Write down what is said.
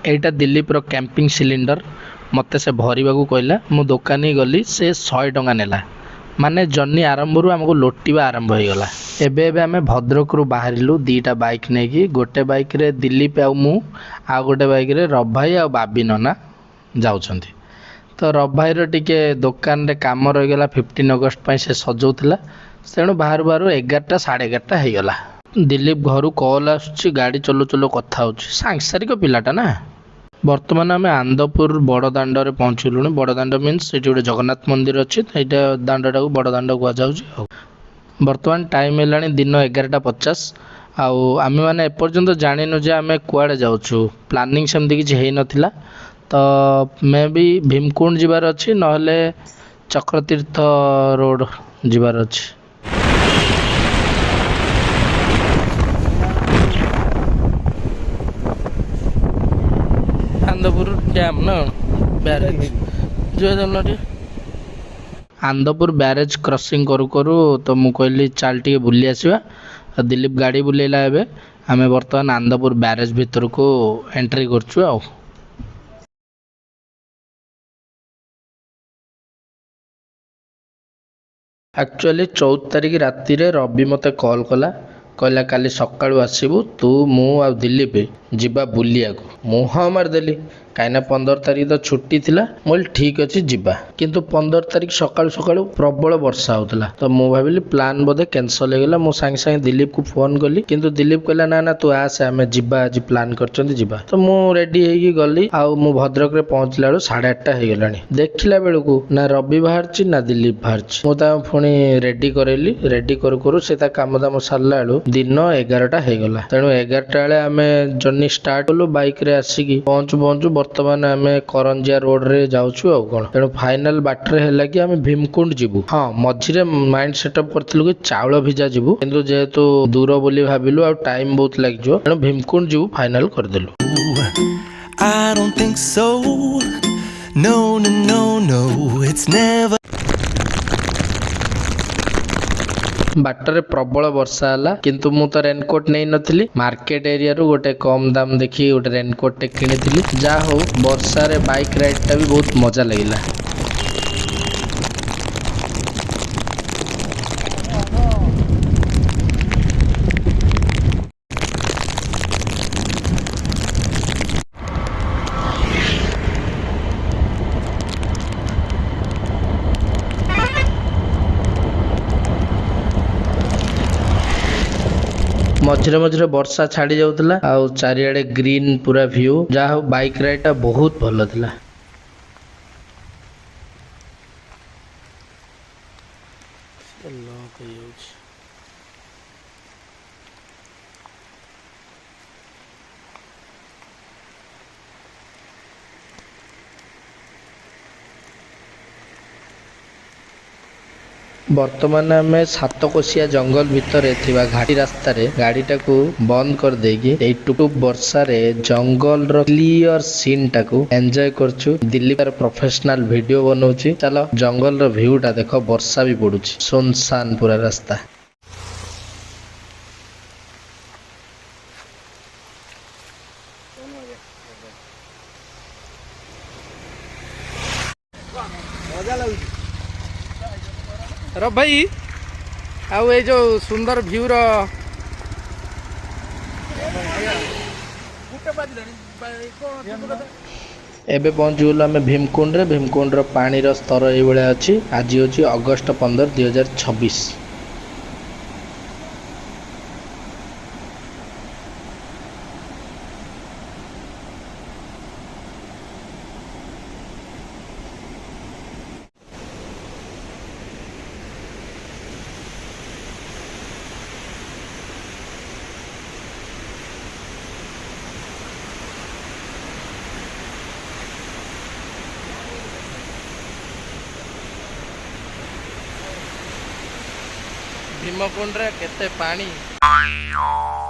एटा दिलीपर camping cylinder मते से भरवा कहला मु दुकानी गली से 100 टंका नेला माने जर्नी आरंभ आमको लोटिबा आरंभ हो गला। एबे एबे आमे भद्रक रु बाहरिलु दीटा बाइक नेकी गोटे बाइक रे दिलीप आ मु आ गोटे बाइक रे रब भाई आ बाबी नना जाउछंती। तो रब भाई रो टिके दुकान रे काम रही गला 15 अगस्त पई से सजौतला तेणु बाहर बाहर 11टा 11:30 हो गला। दिलीप घर कॉल आसुची गाड़ी चलो चलो कथा होची सांसारिक पिलाटा ना। बर्तमान आम आंदपुर बड़ दाण्ड में पहुँचलु। बड़ दाण्ड मीन्स ये गोटे जगन्नाथ मंदिर अच्छी दाण्डटा को बड़ दाण्ड कहुच्छे। बर्तमान टाइम है दिन 11:50 आम मैंने एपर्यंत जाणीनु जे आम कुआड़े जाऊँ प्लानिंग सेमती किसी हो नाला। तो मे भी भीमकुंड जीवार अच्छी नहले चक्रतीर्थ रोड जीवार अच्छी। आंदपुर डैम ना बैरेज जो आंदपुर बैरेज क्रॉसिंग करू करू तो मु कहली चल टे बुली आसवा। दिलीप गाड़ी बुलेला एबे आमे बर्तमान आंदपुर बैरेज भीतर को एंट्री करछु। आ एक्चुअली 14 तारिख राति रे रवि मते कॉल कला कहला काली सकाळु आसीबु तू मु आ दिलीप जिबा बुलिया को मु हाँ मारदेली कहीं 15 तारिख तो छुट्टी थिला मोल ठीक अच्छे जिबा किंतु 15 तारिख सकाळु सकाळु प्रबल वर्षा होतला। तो मु भाविली प्लान बोधे कैंसल हो गला। मु सांगे सांगे दिलीप को फोन कली किंतु दिलीप कहला ना ना तू आसे आमे जिबा आज प्लान करचंती जिबा। तो मु रेडी हेगी गली आ मु भद्रक रे पहुंचला बेलु 8:30 हो गलानी। देखिला बेलु ना रवि बाहरची ना दिलीप बाहरची। मु ता पुणी रेडी करेली रेडी करू करू से ता काम दाम सरला बेलु दिन 11टा हो गला। तेणु 11टा बेले आमे जर्नी स्टार्ट कलु बाइक रे आसिकी पहुंचु पहुंचु बर्तमान आमे करंजिया रोड रे जाउछु। आ कोन तेणु फाइनल बाटरे हैला कि आमे भीमकुंड जिबु। हां मझिरे माइंड सेटअप करथिलु कि चावल भिजा जिबु किंतु जेहेतु दूर बोली भाबिलु आ टाइम बहुत लाग जो तेणु भीमकुंड जिबु फाइनल कर देलु। I don't think so. No, no, no, no, it's never. बाटर प्रबल वर्षा है किंतु मु तो रेनकोट नहीं नथिली मार्केट एरिया रू गोटे कम दाम देखी गोटे रेनकोट टे किनी जा हो वर्षा रे बाइक राइड टा भी बहुत मजा लगिला। मझिरे मझिरे वर्षा छाड़ी जाउतला आ चारियाडे ग्रीन पूरा व्यू जा हो बाइक राइड टा बहुत भलो थिला। बर्तमान आम सातकोशिया जंगल भितर थिबा घाटी रास्ता रे गाड़ी टाकू बंद कर देगी टुटुप वर्षा रे जंगल रो क्लियर सीन टाकू एंजॉय करछु। दिल्ली पर प्रोफेशनल वीडियो बनौछि। चलो जंगल रो व्यू टा देखो वर्षा भी पड़ुछि सुनसान पूरा रास्ता। रब भाई आउ ये जो सुंदर व्यू रो एबे पहुंचगलु आम भीमकुंड रे। भीमकुंड रो पानी रो स्तर ये भलिया अछि। आज होछि अगस्त 15 2026। भीमकुंड रे केते पानी।